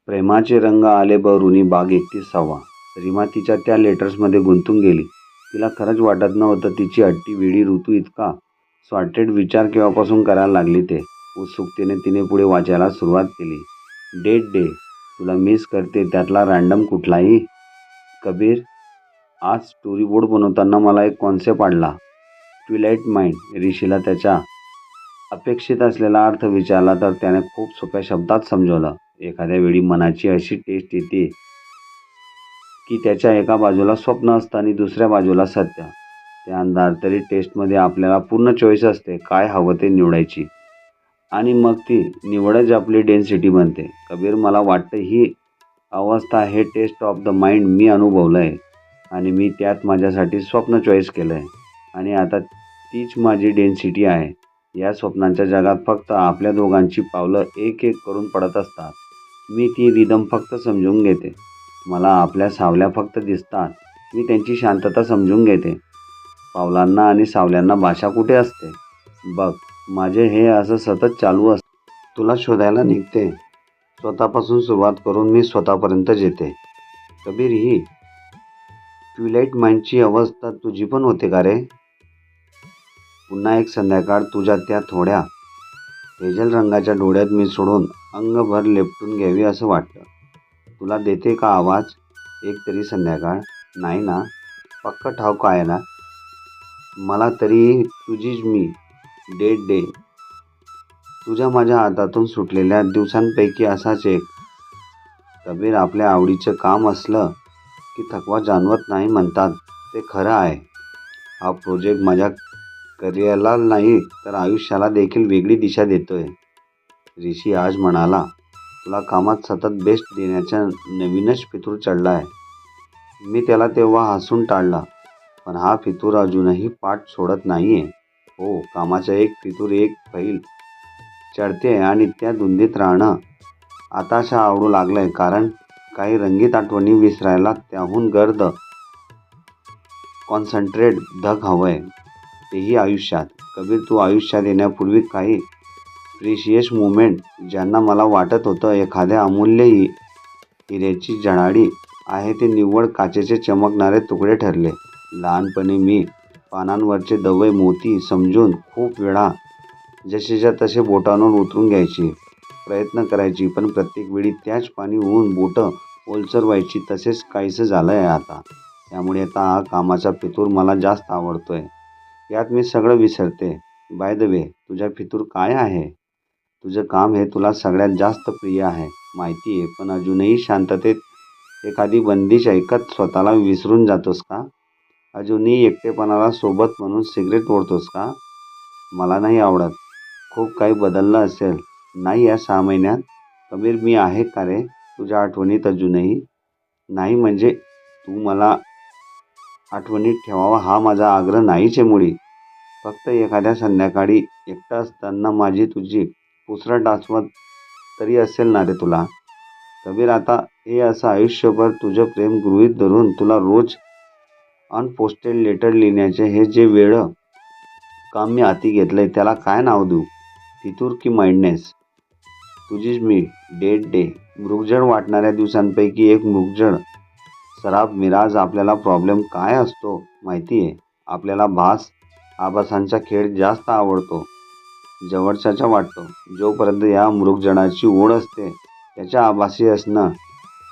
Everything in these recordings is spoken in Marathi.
प्रेमाचे रंग आले बहरूनी बाग 31. रीमा तिच्या त्या लेटर्समध्ये गुंतून गेली. तिला खरंच वाटत नव्हतं तिची हट्टी वेडी ऋतू इतका सॉर्टेड विचार केव्हापासून करायला लागली ते. उत्सुकतेने तिने पुढे वाचायला सुरुवात केली. डेट डे, तुला मिस करते त्यातला रँडम कुठलाही. कबीर, आज स्टोरीबोर्ड बनवताना मला एक कॉन्सेप्ट आडला. Twilight mind. ऋषीला त्याच्या अपेक्षित असलेला अर्थ विचारला तर त्याने खूप सोप्या शब्दात समजवलं. एखाद्या वेळी मनाची अशी टेस्ट येते की त्याच्या एका बाजूला स्वप्न असतं आणि दुसऱ्या बाजूला सत्य. त्या अंधारतरी टेस्टमध्ये आपल्याला पूर्ण चॉईस असते काय हवं ते निवडायची. आणि मग ती निवडच आपली डेन्सिटी बनते. कबीर, मला वाटतं ही अवस्था हे टेस्ट ऑफ द माइंड मी अनुभवलं आहे आणि मी त्यात माझ्यासाठी स्वप्न चॉईस केलं आहे आणि आता तीच माझी डेन्सिटी आहे. या स्वप्नांच्या जगात फक्त आपल्या दोघांची पावलं एक एक करून पडत असतात. मी ती रिदम फक्त समजून घेते. मला आपल्या सावल्या फक्त दिसतात. मी त्यांची शांतता समजून घेते. पावलांना आणि सावल्यांना भाषा कुठे असते? बघ, माझे हे असं सतत चालू असतं. तुला शोधायला निघते. स्वतःपासून सुरुवात करून मी स्वतःपर्यंतच येते. कबीर, ही ट्विलाइट माइंडची अवस्था तुझी पण होते का रे? पुन्हा एक संध्याकाळ तुझ्या त्या थोड्या हेजल रंगाच्या डोळ्यात मी सोडून अंगभर लेपटून घ्यावी असं वाटतं. तुला देते का आवाज एक तरी संध्याकाळ? नाही ना? पक्क ठाऊक आहे ना? मला तरी तुझीच मी. डेट डे, तुझ्या माझ्या हातातून सुटलेल्या दिवसांपैकी असाच एक. कबीर, आपल्या आवडीचं काम असलं की थकवा जाणवत नाही म्हणतात ते खरं आहे. हा प्रोजेक्ट माझ्या करिअरला नाही तर आयुष्याला देखील वेगळी दिशा देतोय. ऋषी आज म्हणाला, तुला कामात सतत बेस्ट देण्याचा नवीनच फितूर चढला आहे. मी त्याला तेव्हा हसून टाळला, पण हा फितूर अजूनही पाठ सोडत नाही आहे. हो, कामाचा एक फितूर एक फैल चढते आणि त्या धुंदीत राहणं आताशा आवडू लागलं आहे. कारण काही रंगीत आठवणी विसरायला त्याहून गर्द कॉन्सन्ट्रेट धग हवं आहे, तेही आयुष्यात. कबीर, तू आयुष्यात येण्यापूर्वी काही प्रिशियस मुमेंट ज्यांना मला वाटत होतं एखाद्या अमूल्य हिऱ्याची जडाडी आहे ते निव्वळ काचेचे चमकणारे तुकडे ठरले. लहानपणी मी पानांवरचे दवय मोती समजून खूप वेळा जसेच्या तसे बोटांवर उतरून घ्यायची प्रयत्न करायची, पण प्रत्येक वेळी त्याच पाणी होऊन बोटं ओलसर व्हायची. तसेच काहीसं झालं आहे आता. त्यामुळे आता हा कामाचा फितूर मला जास्त आवडतोय. यात मी सगळं विसरते. बाय द वे, तुझा फितूर काय आहे? तुझं काम हे तुला सगळ्यात जास्त प्रिय आहे माहिती आहे, पण अजूनही शांततेत एखादी बंदिश ऐकत स्वतःला विसरून जातोस का? अजूनही एकटेपणाला सोबत म्हणून सिगरेट ओढतोस का? मला नाही आवडत. खूप काही बदललं असेल नाही या 6 महिन्यात? कबीर, मी आहे का रे तुझ्या आठवणीत अजूनही? नाही म्हणजे तू मला आठवणीत ठेवावा हा माझा आग्रह नाहीच आहे मुळी. फक्त एखाद्या संध्याकाळी एकटं असताना माझी तुझी पुसरट आठवण तरी असेल ना रे तुला? कबीर, आता हे असं आयुष्यभर तुझं प्रेम गृहीत धरून तुला रोज अनपोस्टेड लेटर लिहिण्याचे हे जे वेळं काम मी हाती घेतलंय त्याला काय नाव देऊ? फितूर की माइंडनेस? तुझीच मी. डेट डे, मृगजळ वाटणाऱ्या दिवसांपैकी एक मृगजळ सराब मिराज. आपल्याला प्रॉब्लेम काय असतो माहिती आहे? आपल्याला आभासांचा खेळ जास्त आवडतो, जवळच्याचा वाटतो. जोपर्यंत या मृगजळाची ओढ असते त्याच्या आभासी असणं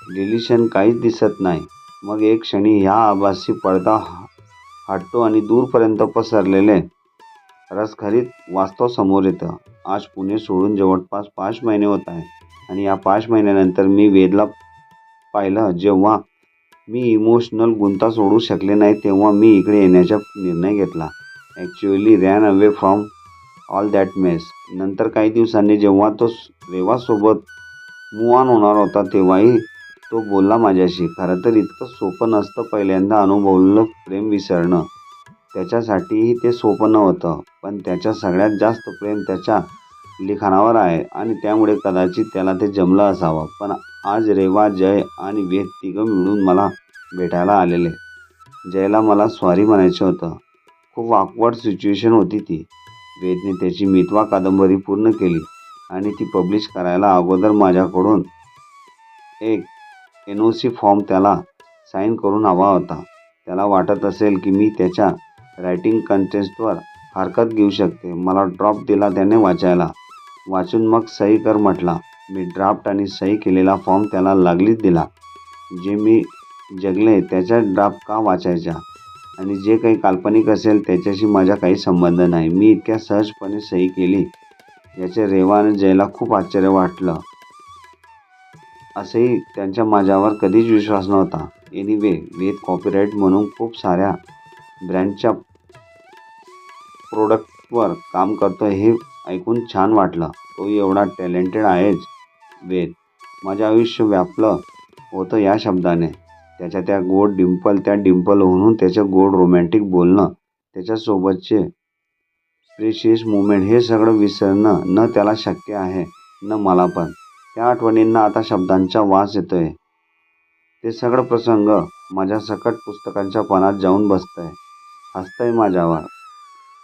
डिलिशन काहीच दिसत नाही. मग एक क्षणी ह्या आभासी पडदा हटतो आणि दूरपर्यंत पसरलेले रसखरीत वास्तव समोर येतं. आज पुणे सोडून जवळपास 5 महिने होत आहे आणि या 5 महिन्यानंतर मी वेदला पाहिलं. जेव्हा मी इमोशनल गुंता सोडू शकले नाही तेव्हा मी इकडे येण्याचा निर्णय घेतला. Actually ran away from all that mess. नंतर काही दिवसांनी जेव्हा तो रेवासोबत मूव्ह ऑन होणार होता तेव्हाही तो बोलला माझ्याशी. खरं तर इतकं सोपं नसतं पहिल्यांदा अनुभवलेलं प्रेम विसरणं. त्याच्यासाठीही ते सोपं नव्हतं, पण त्याच्या सगळ्यात जास्त प्रेम त्याच्या लिखाणावर आहे आणि त्यामुळे कदाचित त्याला ते जमलं असावं. पण आज रेवा, जय आणि वेद तिघं मिळून मला भेटायला आलेले. जयला मला सॉरी म्हणायचं होतं. खूप ऑकवर्ड सिच्युएशन होती ती. वेदने त्याची मितवा कादंबरी पूर्ण केली आणि ती पब्लिश करायला अगोदर माझ्याकडून एक NOC फॉर्म त्याला साईन करून हवा होता. त्याला वाटत असेल की मी त्याच्या रायटिंग कंटेस्टवर हरकत घेऊ शकते. मला ड्रॉप दिला त्याने वाचायला. वाचून मग सही कर म्हटला. मी ड्राफ्ट आणि सही केलेला फॉर्म त्याला लागलीच दिला. जे मी जगले त्याच्या ड्राफ्ट का वाचायचा? आणि जे काही काल्पनिक असेल त्याच्याशी माझा काही संबंध नाही. मी इतक्या सहजपणे सही केली याचे रेवा आणि जयला खूप आश्चर्य वाटलं. असेही त्यांचा माझ्यावर कधीच विश्वास नव्हता. एनिवे, वेद कॉपीराईट म्हणून खूप साऱ्या ब्रँडच्या प्रोडक्टवर काम करतो हे ऐकून छान वाटलं. तो एवढा टॅलेंटेड आहेच. वेद. माझं आयुष्य व्यापलं होतं या शब्दाने. त्याच्या त्या गोड डिंपल, त्या डिंपलहून त्याचं गोड रोमॅन्टिक बोलणं, त्याच्यासोबतचे प्रेशियस मुमेंट, हे सगळं विसरणं न त्याला शक्य आहे न मला पण. त्या आठवणींना आता शब्दांचा वास येतोय. ते सगळं प्रसंग माझ्या सकट पुस्तकांच्या पानात जाऊन बसतंय, हसतंय माझ्यावर.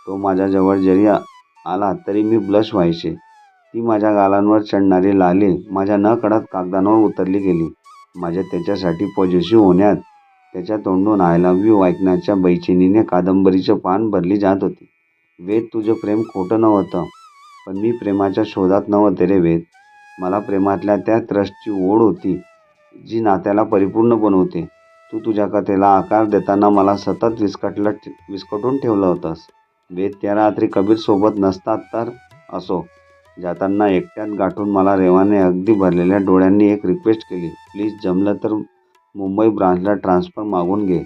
तो माझ्याजवळ जरी आला तरी मी ब्लश व्हायचे. ती माझ्या गालांवर चढणारी लाली माझ्या नकळत कागदांवर उतरली गेली. माझ्या त्याच्यासाठी पॉझिटिव्ह होण्यात, त्याच्या तोंडून आय लव्ह यू ऐकण्याच्या बेचैनीने कादंबरीचं पान भरली जात होती. वेद, तुझं प्रेम खोटं नव्हतं, पण मी प्रेमाच्या शोधात नव्हते रे वेद. मला प्रेमातल्या त्या थ्रस्टची ओढ होती जी नात्याला परिपूर्ण बनवते. तू तुझ्या कथेला आकार देताना मला सतत विस्कटून ठेवलं होतंस. वेद, त्या रात्री कबीर सोबत नसतात तर असो. जाताना एकट्यात गाठून मला रेवाने अगदी भरलेल्या डोळ्यांनी एक रिक्वेस्ट केली. प्लीज, जमलं तर मुंबई ब्रांचला ट्रान्सफर मागून घे.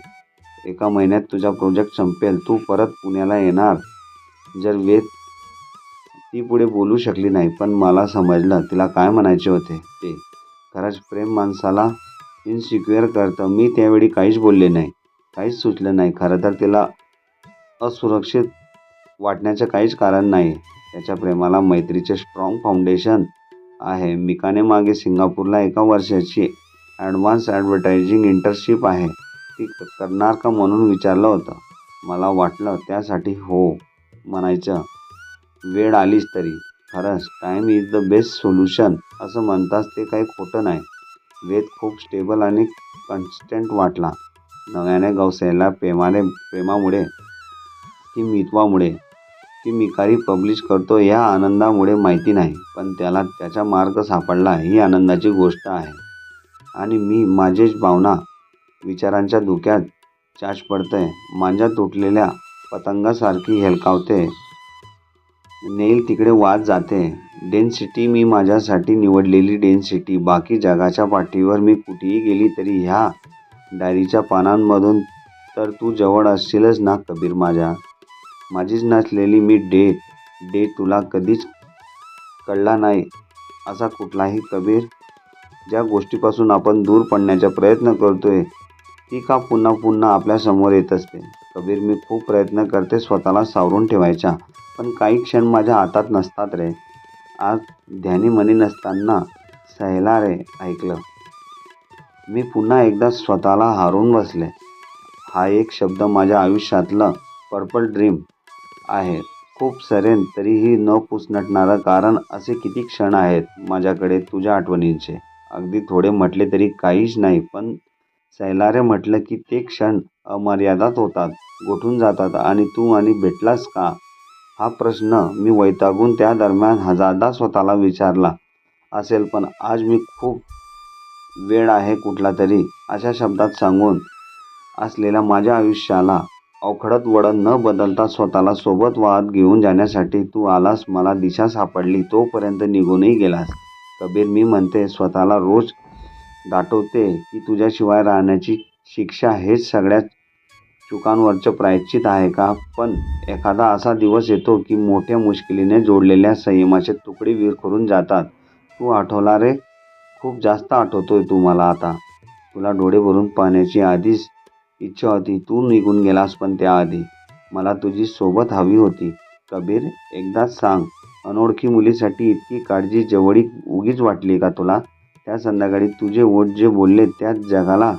1 महिन्यात तुझा प्रोजेक्ट संपेल. तू परत पुण्याला येणार. जर वेद ती पुढे बोलू शकली नाही, पण मला समजलं तिला काय म्हणायचे होते ते. खरंच प्रेम माणसाला इन्सिक्युअर करतं. मी त्यावेळी काहीच बोलले नाही, काहीच सुचलं नाही. खरं तर तिला असुरक्षित वाटण्याचं काहीच कारण नाही. त्याच्या प्रेमाला मैत्रीचे स्ट्रॉंग फाउंडेशन आहे. मिकाने मागे सिंगापूरला 1 वर्षाची ॲडव्हान्स ॲडव्हर्टायझिंग इंटर्नशिप आहे, ती करणार का म्हणून विचारलं होतं. मला वाटलं त्यासाठी हो म्हणायचं वेळ आलीच तरी. खरंच time is the best solution असं म्हणतास ते काही खोटं नाही. वेद खूप स्टेबल आणि कन्स्टंट वाटला. नव्याने गवसलेल्या प्रेमामुळे की मितवामुळे की मिकारी पब्लिश करतो या आनंदामुळे माहिती नाही, पण त्याला त्याचा मार्ग सापडला ही आनंदाची गोष्ट आहे. आणि मी माझेच भावना विचारांच्या धुक्यात चाच पडतंय. मांजा तुटलेल्या पतंगासारखी हेलकावते, नेईल तिकडे वाद जाते. डेन्सिटी, मी माझ्यासाठी निवडलेली डेन्सिटी. बाकी जगाच्या पाठीवर मी कुठेही गेली तरी ह्या डायरीच्या पानांमधून तर तू जवळ असशीलच ना कबीर माझ्या. माझीच नसलेली मी डे तुला कधीच कळला नाही असा कुठलाही कबीर. ज्या गोष्टीपासून आपण दूर पडण्याचा प्रयत्न करतोय ती का पुन्हा पुन्हा आपल्यासमोर येत असते. कबीर, मी खूप प्रयत्न करते स्वतःला सावरून ठेवायचा, पण काही क्षण माझ्या हातात नसतात रे. आज ध्यानीमनी नसताना सहेला रे ऐकलं. मी पुन्हा एकदा स्वतःला हारून बसले. हा एक शब्द माझ्या आयुष्यातलं पर्पल ड्रीम आहे. खूप सरेन तरीही न पुसनटणारं. कारण असे किती क्षण आहेत माझ्याकडे तुझ्या आठवणींचे. अगदी थोडे म्हटले तरी काहीच नाही, पण सैलारे म्हटलं की ते क्षण अमर्यादात होतात, गोठून जातात. आणि तू आणि भेटलास का हा प्रश्न मी वैतागून त्या दरम्यान हजारदा स्वतःला विचारला असेल. पण आज मी खूप वेळ आहे कुठला तरी अशा शब्दात सांगून असलेल्या माझ्या आयुष्याला अवखळत वळण न बदलता स्वतःला सोबत वाहत घेऊन जाण्यासाठी तू आलास. मला दिशा सापडली तोपर्यंत निघूनही गेलास. कबीर, मी म्हणते स्वतःला रोज दाटवते की तुझ्याशिवाय राहण्याची शिक्षा हेच सगळ्या चुकांवरचं प्रायश्चित आहे का? पण एखादा असा दिवस येतो की मोठ्या मुश्किलीने जोडलेल्या संयमाचे तुकडे विरघळून जातात. तू आठवला रे, खूप जास्त आठवतोय तू मला आता. तुला डोळे भरून पाहण्याची आधीच इच्छा होती. तू निघून गेलास, पण त्याआधी मला तुझी सोबत हवी होती. कबीर, एकदाच सांग, अनोळखी मुलीसाठी इतकी काळजी, जवळीक उगीच वाटली का तुला? त्या संध्याकाळी तुझे ओठ जे बोलले त्यात जगाला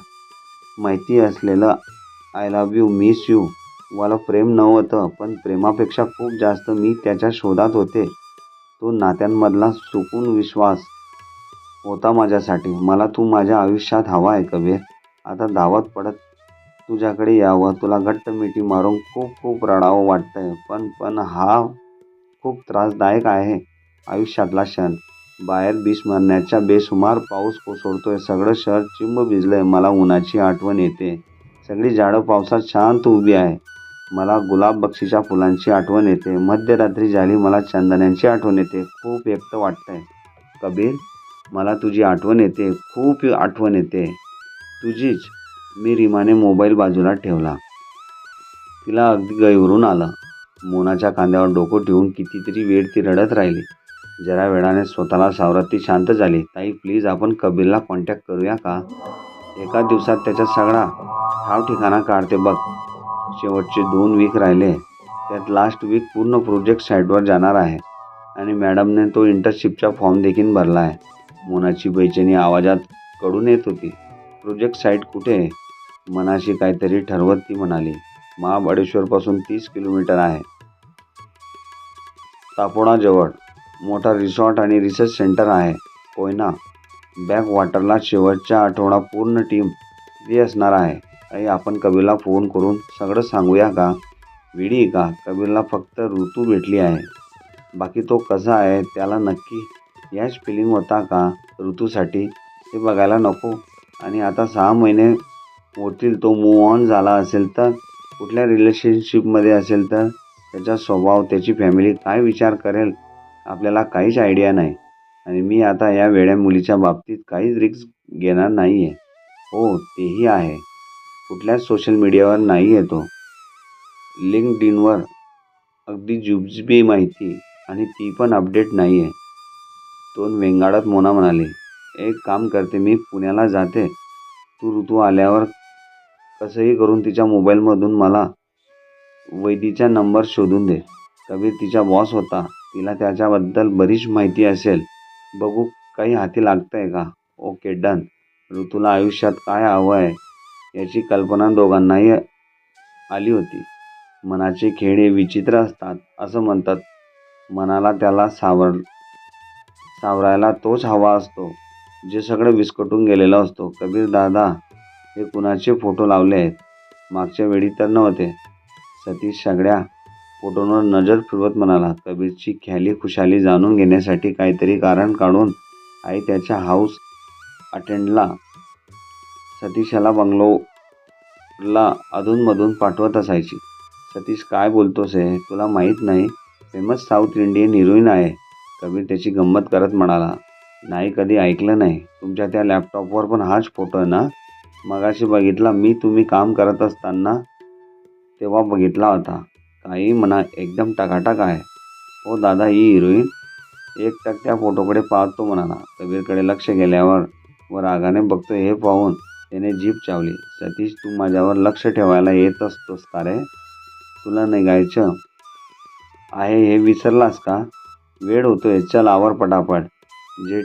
माहिती असलेलं I love you, miss you वालं प्रेम नव्हतं, पण प्रेमापेक्षा खूप जास्त मी त्याच्या शोधात होते. तो नात्यांमधला सुकून, विश्वास, होता माझ्यासाठी. मला तू माझ्या आयुष्यात हवा आहे कबीर. आता धावत पडत तुझ्याकडे यावं, तुला घट्ट मिठी मारून खूप खूप रडावं वाटतंय. पण हा खूप त्रासदायक आहे. आयुष्यातला क्षण. बाहेर विस्मरण्याचा बेसुमार पाऊस कोसळतोय. सगळं शहर चिंब भिजलंय. मला उन्हाची आठवण येते. सगळी झाडं पावसात शांत उभी आहे. मला गुलाब बक्षीच्या फुलांची आठवण येते. मध्यरात्री झाली मला चंदनाची आठवण येते. खूप एकटं वाटतंय कबीर. मला तुझी आठवण येते. खूप आठवण येते. तुझीच. मी रीमाने मोबाईल बाजूला ठेवला. तिला अगदी गैरून आलं. मोनाच्या खांद्यावर डोकं ठेवून कितीतरी वेळ ती रडत राहिली. जरा वेळाने स्वतःला सावरत ती शांत झाली. ताई प्लीज आपण कबीरला कॉन्टॅक्ट करूया का? एका दिवसात त्याचा सगळा ठाव ठिकाणा काढते बघ. शेवटचे 2 वीक राहिले. त्यात लास्ट वीक पूर्ण प्रोजेक्ट साईटवर जाणार आहे. आणि मॅडमने तो इंटर्नशिपचा फॉर्म देखील भरला आहे. मोनाची बेचैनी आवाजात कळून येत होती. प्रोजेक्ट साईट कुठे आहे? मनाशी काहीतरी ठरवत ती म्हणाली. महाबळेश्वरपासून 30 किलोमीटर आहे. तापोडाजवळ. मोठा रिसॉर्ट आणि रिसर्च सेंटर आहे. कोयना बॅक वॉटरला शेवटचा आठवडा पूर्ण टीम तिथे असणार आहे. ताई आपण कबीरला फोन करून सगळं सांगूया का? वेडी आहे का? कबीरला फक्त ऋतू भेटली आहे. बाकी तो कसा आहे? त्याला नक्की याच फिलिंग होता का ऋतूसाठी? हे बघायला नको? आणि आता 6 महिने होतील तो मूव्ह ऑन झाला असेल तर? कुठल्या रिलेशनशिपमध्ये असेल तर? त्याचा स्वभाव, त्याची फॅमिली काय विचार करेल? आपल्याला काहीच आयडिया नाही. आणि मी आता या वेड्या मुलीच्या बाबतीत काहीच रिस्क घेणार नाही आहे. हो तेही आहे. कुठल्याच सोशल मीडियावर नाही आहे तो. लिंक्डइनवर अगदी जुजबी माहिती आणि ती पण अपडेट नाही आहे. तोंड वेंगाळत मोना म्हणाली. एक काम करते, मी पुण्याला जाते. तू ऋतू आल्यावर कसंही करून तिच्या मोबाईलमधून मला वैदीचा नंबर शोधून दे. कबीर तिचा बॉस होता. तिला त्याच्याबद्दल बरीच माहिती असेल. बघू काही हाती लागतंय का? Okay done. ऋतूला आयुष्यात काय हवं आहे याची कल्पना दोघांनाही आली होती. मनाचे खेळ हे विचित्र असतात असं म्हणतात. मनाला त्याला सावरायला तोच हवा असतो जे सगळं विस्कटून गेलेलं असतो. कबीर दादा हे कुणाचे फोटो लावले आहेत? मागच्या वेळी तर नव्हते. सतीश सगळ्या फोटोंवर नजर फिरवत म्हणाला. कबीरची ख्याली खुशाली जाणून घेण्यासाठी काहीतरी कारण काढून आई त्याच्या हाऊस अटेंडला सतीशाला बंगलोरला अधूनमधून पाठवत असायची. सतीश काय बोलतोस हे? तुला माहीत नाही? फेमस साऊथ इंडियन हिरोईन आहे. कबीर त्याची गंमत करत म्हणाला. नाही कधी ऐकलं नाही. तुमच्या त्या लॅपटॉपवर पण हाच फोटो आहे ना? मगाशी बघितला मी, तुम्ही काम करत असताना तेव्हा बघितला होता. काही म्हणा एकदम टकाटक आहे. हो दादा ही हिरोईन? एकटक त्या फोटोकडे पाहतो म्हणाला. कबीरकडे लक्ष गेल्यावर व रागाने बघतोय हे पाहून त्याने जीभ चावली. सतीश तू माझ्यावर लक्ष ठेवायला येत असतोस का रे? तुला निघायचं आहे हे विसरलास का? वेळ होतोय, चल आवर पटापट. जे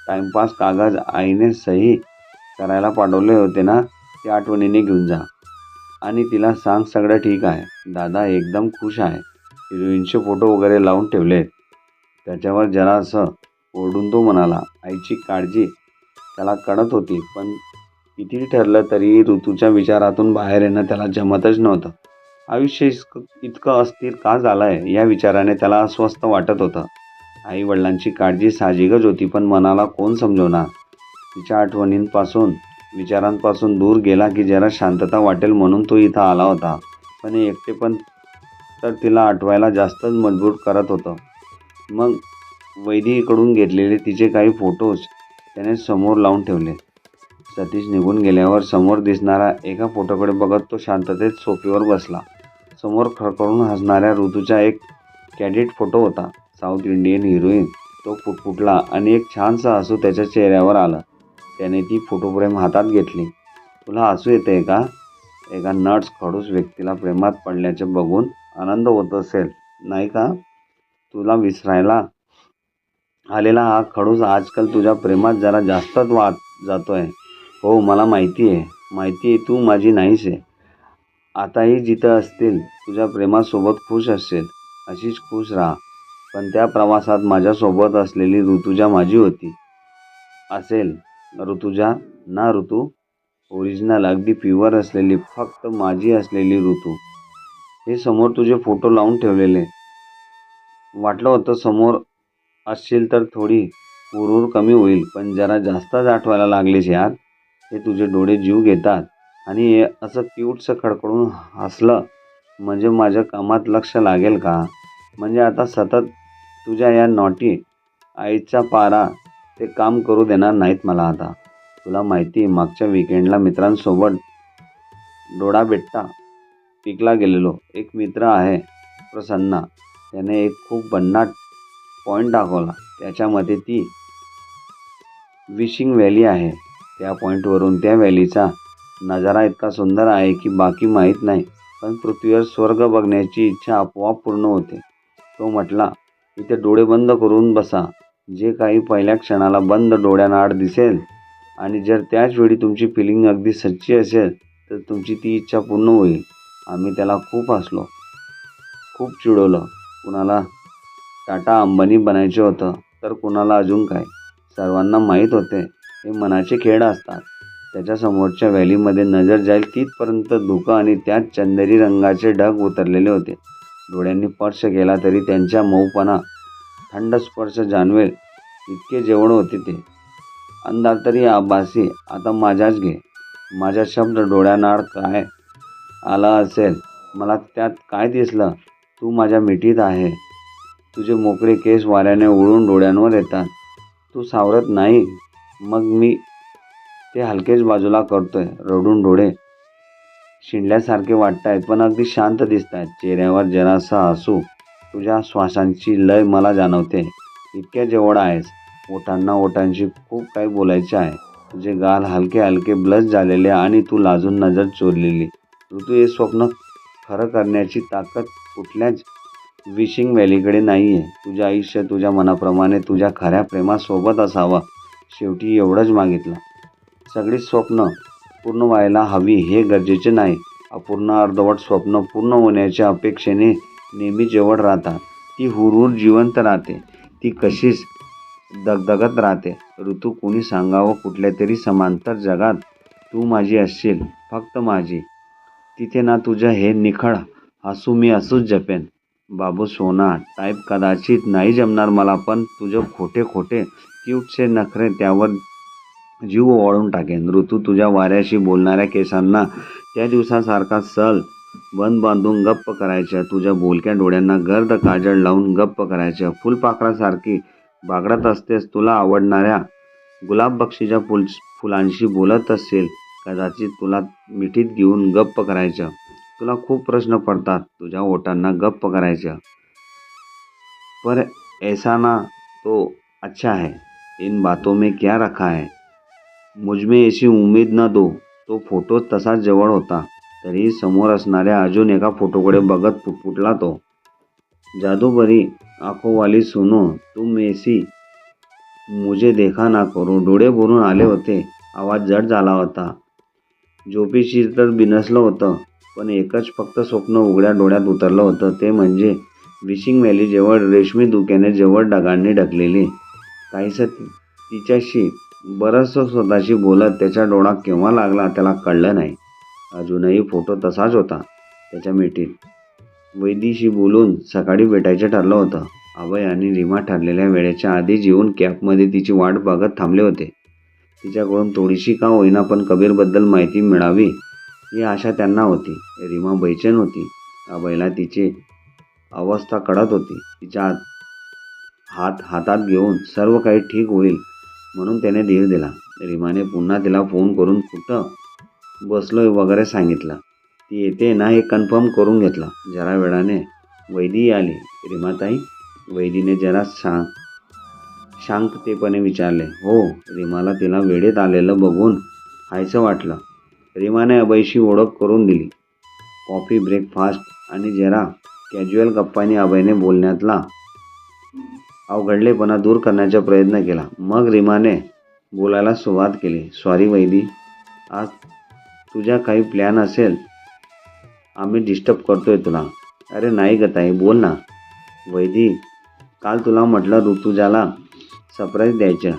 टाइमपास कागद आईने सही करायला पाठवले होते ना ते आठवणीने घेऊन जा. आणि तिला सांग सगळं ठीक आहे. दादा एकदम खुश आहे. हिरोईनचे फोटो वगैरे लावून ठेवलेत. त्याच्यावर जरासं ओरडून तो म्हणाला. आईची काळजी त्याला कळत होती. पण कितीही ठरलं तरी ऋतूच्या विचारातून बाहेर येणं त्याला जमतच नव्हतं. आयुष्य इतकं अस्थिर का झालं आहे या विचाराने त्याला अस्वस्थ वाटत होतं. आई वडिलांची काळजी साहजिकच होती, पण मनाला कोण समजवणार? तिच्या आठवणींपासून विचारांपासून दूर गेला की जरा शांतता वाटेल म्हणून तो इथं आला होता. पण हे एकटेपण तर तिला आठवायला जास्तच मजबूर करत होतं. मग वैदीकडून घेतलेले तिचे काही फोटोज त्याने समोर लावून ठेवले. सतीश निघून गेल्यावर समोर दिसणाऱ्या एका फोटोकडे बघत तो शांततेत सोफीवर बसला. समोर खरखरून हसणाऱ्या ऋतूचा एक कॅडिट फोटो होता. South Indian heroine. तो फुटफुटला आणि एक छानसं हसू त्याच्या चेहऱ्यावर आलं. त्याने ती फोटोफ्रेम हातात घेतली. तुला हसू येतंय का? एका नट्स खडूस व्यक्तीला प्रेमात पडल्याचे बघून आनंद होत असेल नाही का? तुला विसरायला आलेला हा खडूस आजकाल तुझ्या प्रेमात जरा जास्तच वाद जातोय. हो मला माहिती आहे तू माझी नाहीस आहे. आताही जिथं असतील तुझ्या प्रेमासोबत खुश असेल. अशीच खुश राहा. पण त्या प्रवासात माझ्यासोबत असलेली ऋतुजा माझी होती. असेल ऋतुजा ना ऋतू, ओरिजिनल अगदी प्युअर असलेली, फक्त माझी असलेली ऋतू. हे समोर तुझे फोटो लावून ठेवलेले. वाटलं होतं समोर असशील तर थोडी हुरूर कमी होईल, पण जरा जास्तच आठवायला लागलीस यार. हे तुझे डोळे जीव घेतात. आणि हे असं क्यूटसं खडखडून हसलं म्हणजे माझ्या कामात लक्ष लागेल का? म्हणजे आता सतत तुझ्या या नॉटी आईचा पारा ते काम करू देणार नाहीत मला आता. तुला माहिती मागच्या विकेंडला मित्रांसोबत डोडाबेट्टा पीकला गेलेलो. एक मित्र आहे प्रसन्ना, त्याने एक खूप भन्नाट पॉईंट दाखवला. त्याच्या मते ती विशिंग व्हॅली आहे. त्या पॉईंटवरून त्या व्हॅलीचा नजारा इतका सुंदर आहे की बाकी माहीत नाही, पण पृथ्वीवर स्वर्ग बघण्याची इच्छा आपोआप पूर्ण होते. तो म्हटला, इथे डोळे बंद करून बसा. जे काही पहिल्या क्षणाला बंद डोळ्यांआड दिसेल आणि जर त्याच वेळी तुमची फिलिंग अगदी सच्ची असेल तर तुमची ती इच्छा पूर्ण होईल. आम्ही त्याला खूप हसलो, खूप चिडवलं. कुणाला टाटा अंबानी बनायचे होतं तर कुणाला अजून काय. सर्वांना माहीत होते हे मनाचे खेळ असतात. त्याच्या समोरच्या व्हॅलीमध्ये नजर जाईल तिथपर्यंत धुकं आणि त्यात चंदेरी रंगाचे ढग उतरलेले होते. डोळ्यांनी स्पर्श केला तरी त्यांच्या मऊपणा, थंड स्पर्श जाणवेल इतके जवळ होते ते. अंधार तरी आभासी. आता माझ्याच घे. माझ्या शब्द डोळ्यांआड काय आला असेल, मला त्यात काय दिसलं? तू माझ्या मिठीत आहे. तुझे मोकळे केस वाऱ्याने उडून डोळ्यांवर येतात. तू सावरत नाही. मग मी ते हलकेच बाजूला करतोय. रडून डोळे शिंडल्यासारखे वाटतायत पण अगदी शांत दिसतायत. चेहऱ्यावर जरासा हसू. तुझ्या श्वासांची लय मला जाणवते. इतक्या जवळ आहेस. ओठांना ओठांशी खूप काही बोलायचे आहे. तुझे गाल हलके हलके ब्लश झालेले आणि तू लाजून नजर चोरलेली. ऋतू, हे स्वप्न खरं करण्याची ताकद कुठल्याच विशिंग व्हॅलीकडे नाही आहे. तुझं आयुष्य तुझ्या मनाप्रमाणे तुझ्या खऱ्या प्रेमासोबत असावं. शेवटी एवढंच मागितलं. सगळी स्वप्न पूर्ण व्हायला हवी हे गरजेचे नाही. अपूर्ण अर्धवट स्वप्न पूर्ण होण्याच्या अपेक्षेने नेहमी जवळ राहतात. ती हुरूर जिवंत राहते. ती कशीच दगदगत राहते. ऋतू, कोणी सांगावं कुठल्या तरी समांतर जगात तू माझी असशील, फक्त माझी. तिथे ना तुझं हे निखळ हसू मी असंच जपेन. बाबू सोना टाईप कदाचित नाही जमणार मला, पण तुझं खोटे खोटे क्यूटचे नखरे त्यावर जीव ओवाळून टाकेन. ऋतू, तुझ्या वाऱ्याशी बोलणाऱ्या केसांना त्या दिवसासारखा सल बंद बांधून गप्प करायच्या. तुझ्या बोलक्या डोळ्यांना गर्द काजळ लावून गप्प करायच्या. फुलपाखरासारखी बागडत असतेस. तुला आवडणाऱ्या गुलाब बक्षीच्या फुलांशी बोलत असेल. कदाचित तुला मिठीत घेऊन गप्प करायचं. तुला खूप प्रश्न पडतात. तुझ्या ओठांना गप्प करायचं. पर ऐसा ना तो अच्छा है. इन बातों में क्या रखा है. मुझमें ऐसी उम्मीद न दो. तो फोटो तसाच जवळ होता. तरीही समोर असणाऱ्या अजून एका फोटोकडे बघत पुटपुटला तो. जादू भरी आंखों वाली सुनो, तुम ऐसी मुझे देखा ना करो. डोळे भरून आले होते. आवाज जड झाला होता. झोपेशी तर बिनसलं होतं, पण एकच फक्त स्वप्न उघड्या डोळ्यात उतरलं होतं. ते म्हणजे विशिंग व्हॅली जवळ रेशमी धुक्याने जवळ ढगांनी ढकलेली. काहीसं तिच्याशी बरंचसं स्वतःशी बोलत त्याचा डोळा केव्हा लागला त्याला कळलं नाही. अजूनही फोटो तसाच होता त्याच्या मिठीत. वैदीशी बोलून सकाळी भेटायचं ठरलं होतं. अभय आणि रीमा ठरलेल्या वेळेच्या आधीच येऊन कॅबमध्ये तिची वाट बघत थांबले होते. तिच्याकडून थोडीशी का होईना पण कबीरबद्दल माहिती मिळावी ही आशा त्यांना होती. रीमा बेचैन होती. अभयला तिची अवस्था कळत होती. तिच्या हात हातात घेऊन सर्व काही ठीक होईल म्हणून त्याने धीर दिला. रीमाने पुन्हा तिला फोन करून कुठं बसलोय वगैरे सांगितलं. ती येते ना हे कन्फर्म करून घेतलं. जरा वेळाने वैदी आली. रीमाताई. वैदीने जरा शांततेपणे विचारले. हो. रीमाला तिला वेळेत आलेलं बघून हायचं वाटलं. रीमाने अभयशी ओळख करून दिली. कॉफी, ब्रेकफास्ट आणि जरा कॅज्युअल गप्पांनी अभयने बोलण्यातला अवघडलेपणा दूर करण्याचा प्रयत्न केला. मग रीमाने बोलायला सुरुवात केली. सॉरी वैदी, आज तुझ्या काही प्लॅन असेल. आम्ही डिस्टर्ब करतोय तुला. अरे नाही ग ताई, बोल ना. वैदी, काल तुला म्हटलं ऋतुजाला सरप्राईज द्यायचं.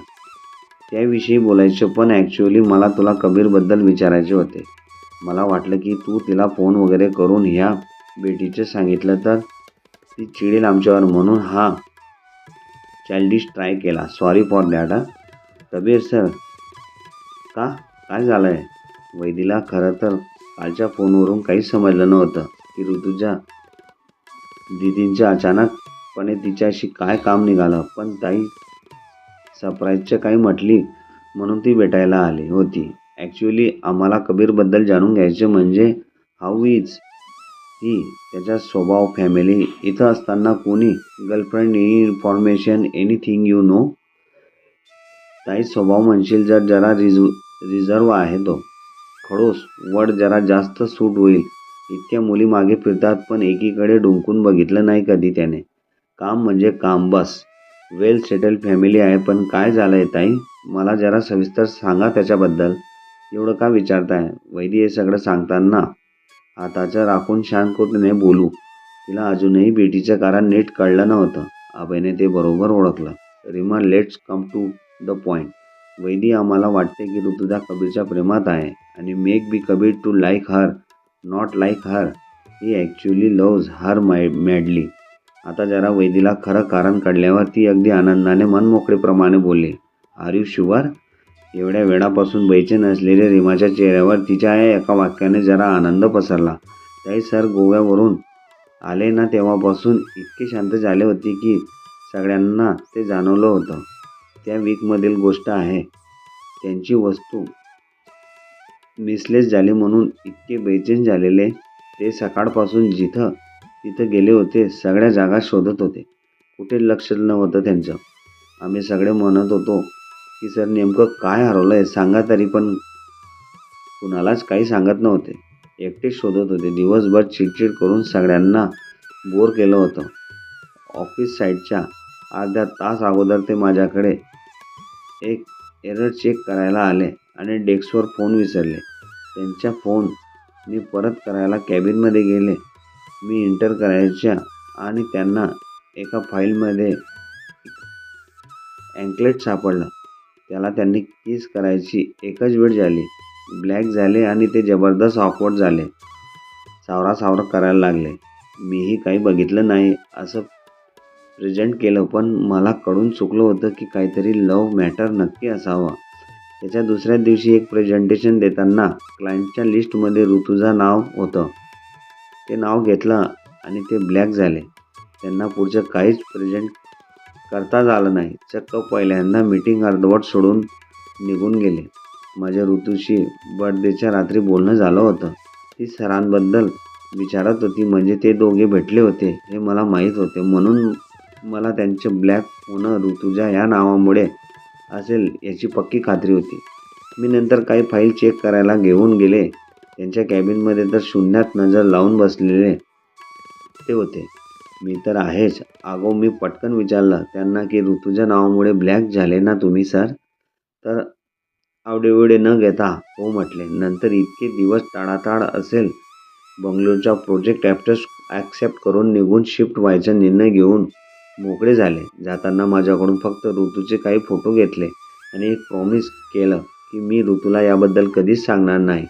त्याविषयी बोलायचं, पण ॲक्च्युअली मला तुला कबीरबद्दल विचारायचे होते. मला वाटलं की तू तिला फोन वगैरे करून ह्या भेटीचं सांगितलं तर ती चिडेल आमच्यावर, म्हणून हा चाइल्डिश ट्राय केला. Sorry for that. Kabir sir. का? काय झालं आहे? वैदीला खरं तर कालच्या फोनवरून काहीच समजलं नव्हतं की ऋतुजा दीदींचं अचानकपणे तिच्याशी काय काम निघालं. पण ताई सरप्राईजचं काही म्हटली म्हणून ती भेटायला आली होती. ॲक्च्युअली आम्हाला कबीरबद्दल जाणून घ्यायचं, म्हणजे हाऊ इज ही, त्याचा स्वभाव, फॅमिली. इथं असताना कोणी girlfriend, any information, anything you know? ताई स्वभाव म्हणशील जरा रिझर्व आहे तो. खडूस वर्ड जरा जास्त सूट होईल. इतक्या मुली मागे फिरतात पण एकीकडे डुंकून बघितलं नाही कधी त्याने. काम म्हणजे काम बस. वेल सेटल फॅमिली आहे. पण काय झालंय ताई? मला जरा सविस्तर सांगा त्याच्याबद्दल. एवढं का विचारताय? वैदी हे सगळं सांगताना हाताचं राखून शांतपणे बोलू. तिला अजूनही भेटीचं कारण नीट कळलं नव्हतं. अभयने ते बरोबर ओळखलं. Reema, let's come to the point. Vaidi, आम्हाला वाटते की ऋतुजा कबीरच्या प्रेमात आहे आणि maybe Kabir to like her, not like her. He actually loves her madly. आता जरा वैदीला खरं कारण कळल्यावर ती अगदी आनंदाने मनमोकळेप्रमाणे बोलली. Are you sure? एवढ्या वेळापासून बेचैन असलेल्या रीमाच्या चेहऱ्यावर तिच्या या एका वाक्याने जरा आनंद पसरला. ताई सर गोव्यावरून आले ना तेव्हापासून इतके शांत झाले होते की सगळ्यांना ते जाणवलं होतं. त्या वीकमधील गोष्ट आहे. त्यांची वस्तू मिसलेस झाली म्हणून इतके बेचैन झालेले. ते सकाळपासून तिथं गेले होते. सगळ्या जागा शोधत होते. कुठे लक्ष नव्हतं त्यांचं. आम्ही सगळे म्हणत होतो की सर नेमकं काय हरवलं आहे सांगा तरी, पण कुणालाच काही सांगत नव्हते. एकटेच शोधत होते. दिवसभर चिडचिड करून सगळ्यांना बोर केलं होतं. ऑफिस साईडच्या अर्ध्या तास अगोदर ते माझ्याकडे एक एरर चेक करायला आले आणि डेस्कवर फोन विसरले. त्यांचा फोन मी परत करायला कॅबिनमध्ये गेले. मी एंटर करायच्या आणि त्यांना एका फाईलमध्ये अँकलेट सापडला. त्याला त्यांनी किस करायची एकच वेळ झाली. ब्लॅक झाले आणि ते जबरदस्त ऑकवर्ड झाले. सावरासावरा करायला लागले. मीही काही बघितलं नाही असं प्रेझेंट केलं, पण मला कळून चुकलं होतं की काहीतरी लव्ह मॅटर नक्की असावं. त्याच्या दुसऱ्या दिवशी एक प्रेझेंटेशन देताना क्लायंटच्या लिस्टमध्ये ऋतुजा नाव होतं. ते नाव घेतलं आणि ते ब्लॅक झाले. त्यांना पुढचं काहीच प्रेझेंट करताच आलं नाही. चक्क पहिल्यांदा मीटिंग अर्धवट सोडून निघून गेले. माझ्या ऋतूशी बर्थडेच्या रात्री बोलणं झालं होतं. ती सरांबद्दल विचारत होती. म्हणजे ते दोघे भेटले होते हे मला माहीत होते, म्हणून मला त्यांचं ब्लॅक होणं ऋतुजा या नावामुळे असेल याची पक्की खात्री होती. मी नंतर काही फाईल चेक करायला घेऊन गेले. त्यांच्या कॅबिनमध्ये तर शून्यात नजर लावून बसलेले ते होते. मी तर आहेच. अगो मी पटकन विचारलं त्यांना की ऋतुजा नावामुळे ब्लॅक झाले ना तुम्ही सर? तर आवडेविडे न घेता हो म्हटले. नंतर इतके दिवस टाळाटाळ असेल. बंगलोरचा प्रोजेक्ट ॲक्सेप्ट करून निघून शिफ्ट व्हायचा निर्णय घेऊन मोकळे झाले. जाताना माझ्याकडून फक्त ऋतूचे काही फोटो घेतले आणि एक प्रॉमिस केलं की मी ऋतूला याबद्दल कधीच सांगणार नाही.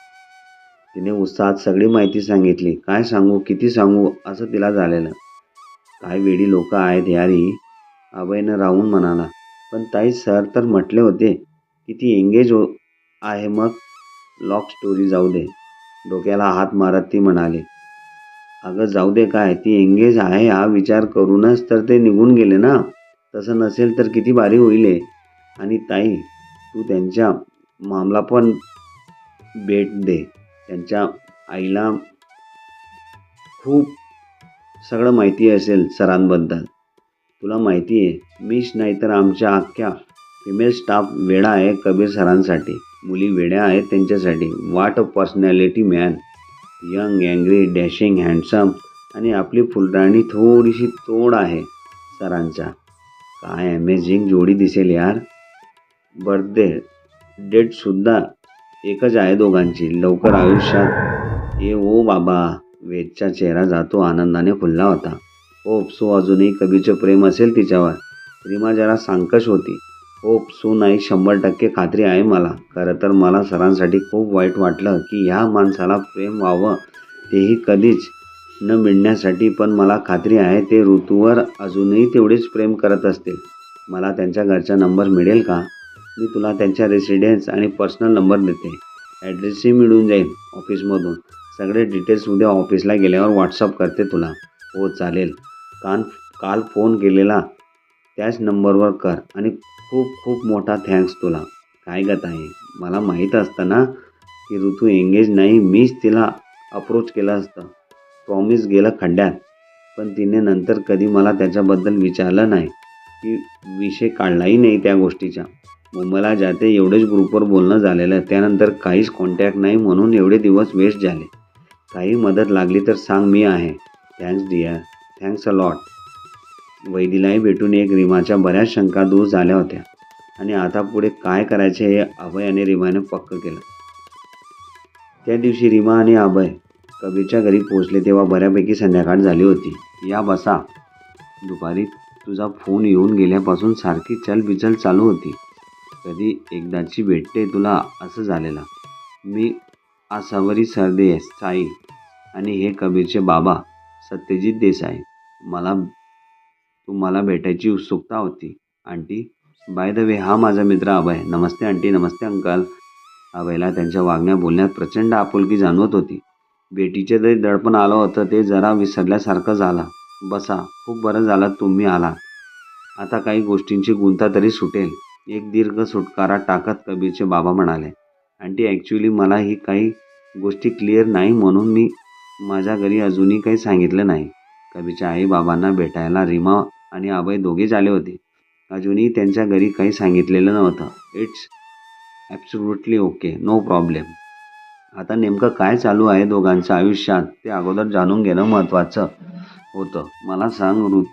तिने उत्साहात सगळी माहिती सांगितली. काय सांगू, किती सांगू असं तिला झालेलं. काय वेडी लोक आहेत यार ही, अभयनं राहून म्हणाला. पण ताई सर तर म्हटले होते की ती एंगेज आहे. मग लॉक स्टोरी जाऊ दे. डोक्याला हात मारत ती म्हणाली. अगं जाऊ दे काय, ती एंगेज आहे हा विचार करूनच तर ते निघून गेले ना. तसं नसेल तर किती भारी होईल. आणि ताई तू त्यांच्या मामला पण भेट दे. त्यांच्या आईला खूप सगळं माहिती असेल सरांबद्दल. तुला माहिती आहे मीच नाही तर आमच्या अख्ख्या फिमेल स्टाफ वेडा आहे कबीर सरांसाठी. मुली वेड्या आहेत त्यांच्यासाठी. What a personality man. Young, angry, dashing, handsome आणि आपली फुलराणी थोडीशी तोड आहे सरांच्या. काय अमेझिंग जोडी दिसेल यार. बर्थडे डेटसुद्धा एकच आहे दोघांची. लवकर आयुष्यात ये ओ बाबा. वेदचा चेहरा जातो आनंदाने फुलला होता. होप सो अजूनही कबीरचे प्रेम असेल तिच्यावर. रीमा जरा सांकश होती. होप सो नाही, 100% खात्री आहे मला. खरं तर मला सरांसाठी खूप वाईट वाटलं की ह्या माणसाला प्रेम व्हावं, तेही कधीच न मिळण्यासाठी. पण मला खात्री आहे ते ऋतूवर अजूनही तेवढेच प्रेम करत असतील. मला त्यांच्या घरचा नंबर मिळेल का? मी तुला त्यांच्या रेसिडेन्स आणि पर्सनल नंबर देते. ॲड्रेसही मिळून जाईल ऑफिसमधून. सगळे डिटेल्स उद्या ऑफिसला गेल्यावर व्हॉट्सअप करते तुला. हो चालेल. काल काल फोन केलेला त्याच नंबरवर कर आणि खूप खूप मोठा थँक्स तुला. काय गत आहे, मला माहीत असतं ना की ऋतू एंगेज नाही. मीच तिला अप्रोच केलं असतं. प्रॉमिस गेलं खड्ड्यात. पण तिने नंतर कधी मला त्याच्याबद्दल विचारलं नाही की विषय काढलाही नाही त्या गोष्टीचा. मुंबईला जाते एवढेच ग्रुपवर बोलणं झालेलं. त्यानंतर काहीच कॉन्टॅक्ट नाही. म्हणून एवढे दिवस वेस्ट झाले. काही मदत लागली तर सांग, मी आहे. Thanks dear. Thanks a lot. वैदीलाही भेटून एक रीमाच्या बऱ्याच शंका दूर झाल्या होत्या आणि आता पुढे काय करायचे हे अभय आणि रीमाने पक्क केलं. त्या दिवशी रीमा आणि अभय कबीरच्या घरी पोहोचले तेव्हा बऱ्यापैकी संध्याकाळ झाली होती. या बसा. दुपारी तुझा फोन येऊन गेल्यापासून सारखी चलबिचल चालू होती. कधी एकदाची भेटते तुला असं झालेलं. मी आसावरी सरदेसाई साई आणि हे कबीरचे बाबा सत्यजित देसाई. तुम्हाला भेटायची उत्सुकता होती. आंटी, बाय द वे हा माझा मित्र अभय. नमस्ते आंटी. नमस्ते अंकल. अभयला त्यांच्या वागण्या बोलण्यात प्रचंड आपुलकी जाणवत होती. बेटीचे जरी दडपण आलं होतं ते जरा विसरल्यासारखं झालं. बसा. खूप बरं झालं तुम्ही आला. आता काही गोष्टींची गुंता तरी सुटेल. एक दीर्घ सुटकारा टाकत कबीरचे बाबा म्हणाले, आंटी ॲक्च्युली मला ही काही गोष्टी क्लिअर नाही म्हणून मी माझ्या घरी अजूनही काही सांगितलं नाही. कबीरच्या आई बाबांना भेटायला रीमा आणि अभय दोघेच आले होते. अजूनही त्यांच्या घरी काही सांगितलेलं नव्हतं. It's absolutely okay. No problem. आता नेमकं काय चालू आहे दोघांच्या आयुष्यात ते अगोदर जाणून घेणं महत्त्वाचं होतं. मला सांग,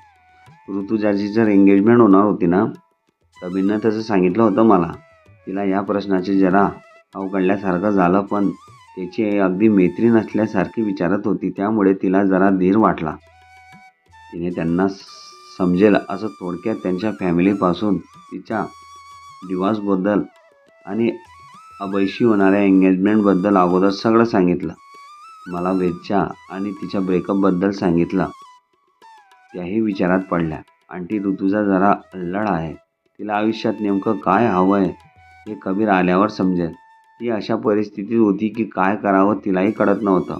ऋतुजाची जर एंगेजमेंट होणार होती ना? कबीरनं तसं सांगितलं होतं मला. तिला या प्रश्नाचे जरा अवघडल्यासारखं झालं, पण त्याची आई अगदी मैत्रीण असल्यासारखी विचारत होती त्यामुळे तिला जरा धीर वाटला. तिने त्यांना समजेल असं थोडक्यात त्यांच्या फॅमिलीपासून, तिच्या डिवॉर्सबद्दल आणि अभयशी होणाऱ्या एंगेजमेंटबद्दल अगोदर सगळं सांगितलं. मला वेदच्या आणि तिच्या ब्रेकअपबद्दल सांगितलं. त्याही विचारात पडल्या. आंटी, ऋतुजा जरा अल्लड आहे. तिला आयुष्यात नेमकं काय हवं आहे हे कबीर आल्यावर समजेल. ती अशा परिस्थितीत होती की काय करावं तिलाही कळत नव्हतं.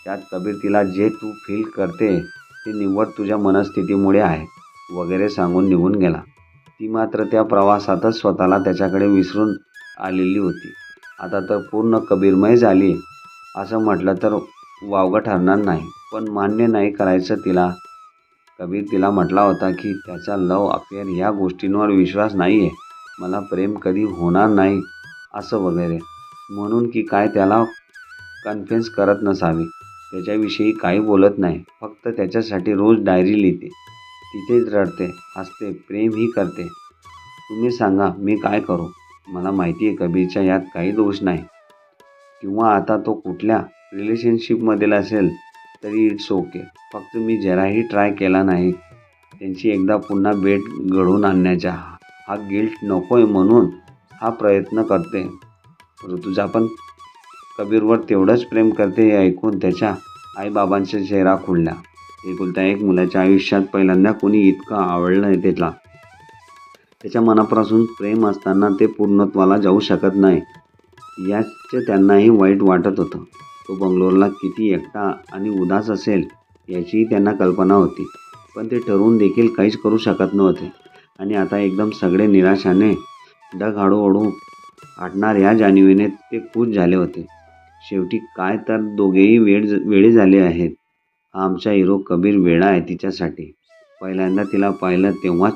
त्यात कबीर तिला जे तू फील करते ते निव्वळ तुझ्या मनस्थितीमुळे आहे वगैरे सांगून निघून गेला. ती मात्र त्या प्रवासातच स्वतःला त्याच्याकडे विसरून आलेली होती. आता तर पूर्ण कबीरमय झाली असं म्हटलं तर वावगं ठरणार नाही. पण मान्य नाही करायचं तिला. कबीर तिला म्हटला होता की त्याचा लव्ह अफेअर ह्या गोष्टींवर विश्वास नाही आहे. मला प्रेम कधी होणार नाही असं वगैरे. म्हणून की काय त्याला कन्फेस करत नसावी. त्याच्याविषयी काही बोलत नाही. फक्त त्याच्यासाठी रोज डायरी लिहिते. तिथेच रडते, हसते, प्रेमही करते. तुम्ही सांगा मी काय करू? मला माहिती आहे कबीरच्या यात काही दोष नाही. किंवा आता तो कुठल्या रिलेशनशिपमधील असेल तरी इट्स ओके. फक्त मी जराही ट्राय केला नाही त्यांची एकदा पुन्हा भेट घडवून आणण्याचा. हा गिल्ट नको आहे म्हणून हा प्रयत्न करते. ऋतुजा पण कबीरवर तेवढंच प्रेम करते हे ऐकून त्याच्या आईबाबांचा चेहरा खुलला. एकुलता एक मुलाच्या आयुष्यात पहिल्यांदा कोणी इतकं आवडलं आहे त्याला. त्याच्या मनापासून प्रेम असताना ते पूर्णत्वाला जाऊ शकत नाही याचे त्यांनाही वाईट वाटत होतं. तो बंगलोरला किती एकटा आणि उदास असेल याचीही त्यांना कल्पना होती. पण ते ठरवून देखील काहीच करू शकत नव्हते. आणि आता एकदम सगळे निराशाने डग हळूहळू हटणार ह्या जाणीवेने ते खुश झाले होते. शेवटी काय तर दोघेही वेडे झाले आहेत. हा आमचा हिरो कबीर वेडा आहे तिच्यासाठी. पहिल्यांदा तिला पाहिलं तेव्हाच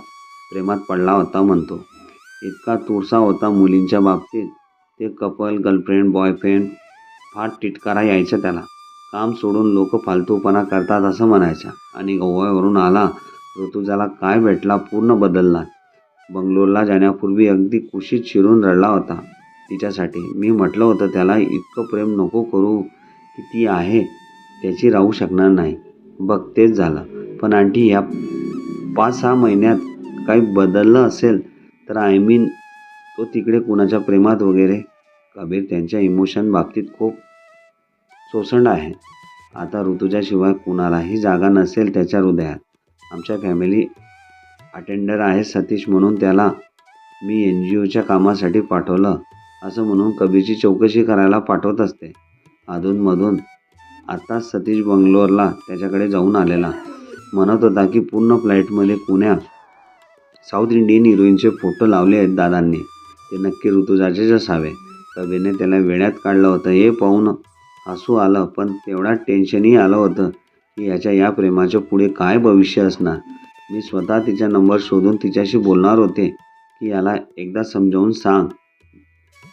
प्रेमात पडला होता म्हणतो. इतका तुरसा होता मुलींच्या बाबतीत. ते कपल, गर्लफ्रेंड, बॉयफ्रेंड फार तिटकारा यायचा त्याला. काम सोडून लोक फालतूपणा करतात असं म्हणायचा. आणि गोव्यावरून आला, ऋतुजाला काय भेटला, पूर्ण बदलला. बंगलोरला जाण्यापूर्वी अगदी कुशीत शिरून रडला होता तिच्यासाठी. मी म्हटलं होतं त्याला, इतकं प्रेम नको करू की ती आहे त्याची राहू शकणार नाही. बघ तेच झालं. पण आंटी, या 5-6 महिन्यात काही बदललं असेल तर आय मीन तो तिकडे कुणाच्या प्रेमात वगैरे. कबीर त्यांच्या इमोशन बाबतीत खूप सोसंड आहे. आता ऋतुजाशिवाय कुणालाही जागा नसेल त्याच्या हृदयात. आमच्या फॅमिली अटेंडर आहे सतीश म्हणून त्याला मी NGOच्या कामासाठी पाठवलं असं म्हणून कबीरची चौकशी करायला पाठवत असते अधूनमधून. आत्ताच सतीश बंगलोरला त्याच्याकडे जाऊन आलेला. म्हणत होता की पूर्ण फ्लाईटमध्ये कुण्या साऊथ इंडियन हिरोईनचे फोटो लावले आहेत दादांनी, ते नक्की ऋतुजाचेच असावे. कबीरने त्याला वेड्यात काढलं होतं हे पाहून हसू आलं, पण तेवढा टेन्शनही आलं होतं की याच्या या प्रेमाच्या पुढे काय भविष्य असणार. मी स्वतः तिचा नंबर शोधून तिच्याशी बोलणार होते की याला एकदा समजावून सांग.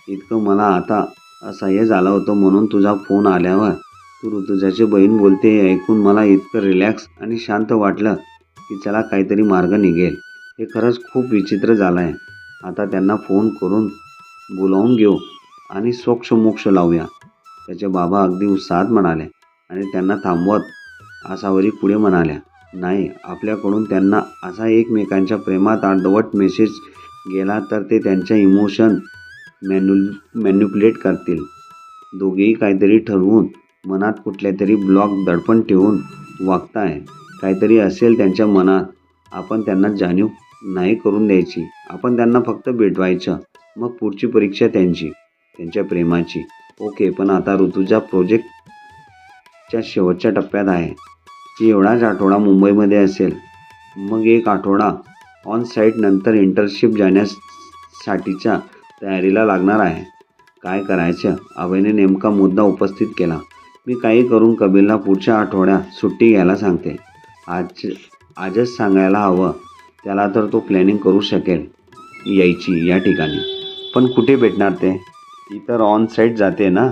इतकं मला आता असह्य झालं होतं म्हणून तुझा फोन आल्यावर तू ऋतुजाची बहीण बोलते हे ऐकून मला इतकं रिलॅक्स आणि शांत वाटलं की चला काहीतरी मार्ग निघेल. हे खरंच खूप विचित्र झालं आहे. आता त्यांना फोन करून बोलावून घेऊ आणि सोक्षमोक्ष लावूया. त्याचे बाबा अगदी उत्साहात म्हणाले आणि त्यांना थांबवत आसावरी पुढे म्हणाल्या, नाही, आपल्याकडून त्यांना असा एकमेकांच्या प्रेमात अर्धवट मेसेज गेला तर ते त्यांच्या इमोशन मॅन्युप्युलेट करतील. दोघेही काहीतरी ठरवून मनात कुठल्या तरी ब्लॉक दडपण ठेवून वागताय. काहीतरी असेल त्यांच्या मनात. आपण त्यांना जाणीव नाही करून द्यायची. आपण त्यांना फक्त भेटवायचं. मग पुढची परीक्षा त्यांच्या प्रेमाची. ओके, पण आता ऋतुजा प्रोजेक्टच्या शेवटच्या टप्प्यात आहे. ती एवढाच आठवडा मुंबईमध्ये असेल. मग एक आठवडा ऑन साईट, नंतर इंटर्नशिप जाण्यासाठीच्या तयारीला लागणार आहे. काय करायचं? अभयने नेमका मुद्दा उपस्थित केला. मी काही करून कबीरला पुढच्या आठवड्यात सुट्टी घ्यायला सांगते. आजच सांगायला हवं त्याला, तर तो प्लॅनिंग करू शकेल यायची या ठिकाणी. पण कुठे भेटणार ते? ती तर ऑन साईट जाते ना?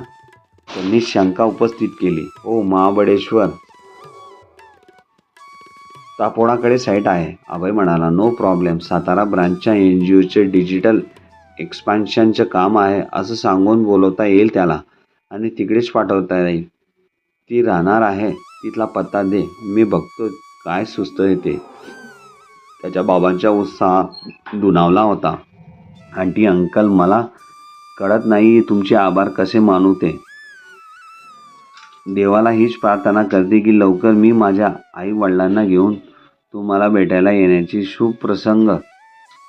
त्यांनी शंका उपस्थित केली. हो, महाबळेश्वर तापोळाकडे साईट आहे, अभय म्हणाला. No problem. सातारा ब्रांचच्या NGOचे डिजिटल एक्सपान्शनचं काम आहे असं सांगून बोलवता येईल त्याला आणि तिकडेच पाठवता येईल. ती राहणार आहे तिथला पत्ता दे, मी बघतो काय सुचतंय ते. त्याच्या बाबांचा उत्साह दुणावला होता. आंटी अंकल, मला कळत नाही तुमचे आभार कसे मानू ते. देवाला हीच प्रार्थना करते की लवकर मी माझ्या आई वडिलांना घेऊन तुम्हाला भेटायला येण्याची शुभ प्रसंग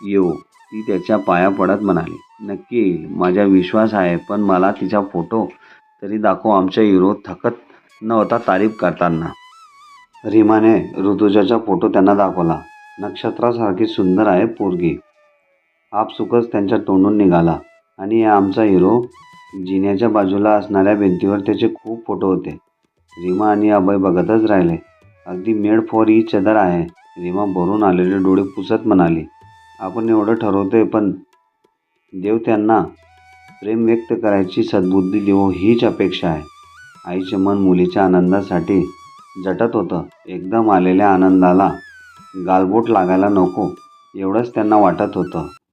येऊ. ती त्याच्या पाया पडत म्हणाली, नक्की येईल, माझा विश्वास आहे. पण मला तिचा फोटो तरी दाखव. आमचा हिरो थकत नव्हता तारीफ करताना. रीमाने ऋतुजाचा फोटो त्यांना दाखवला. नक्षत्रासारखी सुंदर आहे पोरगी. आपसुकच त्यांच्या तोंडून निघाला. आणि आमचा हिरो. जिन्याच्या बाजूला असणाऱ्या भिंतीवर त्याचे खूप फोटो होते. रीमा आणि अभय बघतच राहिले. अगदी मेड फॉर इच अदर आहे. रीमा भरून आलेले डोळे पुसत म्हणाली, आपण एवढं ठरवतोय पण देव त्यांना प्रेम व्यक्त करायची सद्बुद्धी देवो हीच अपेक्षा आहे. आईचे मन मुलीच्या आनंदासाठी झटत होतं. एकदम आलेल्या आनंदाला गालबोट लागायला नको एवढंच त्यांना वाटत होतं.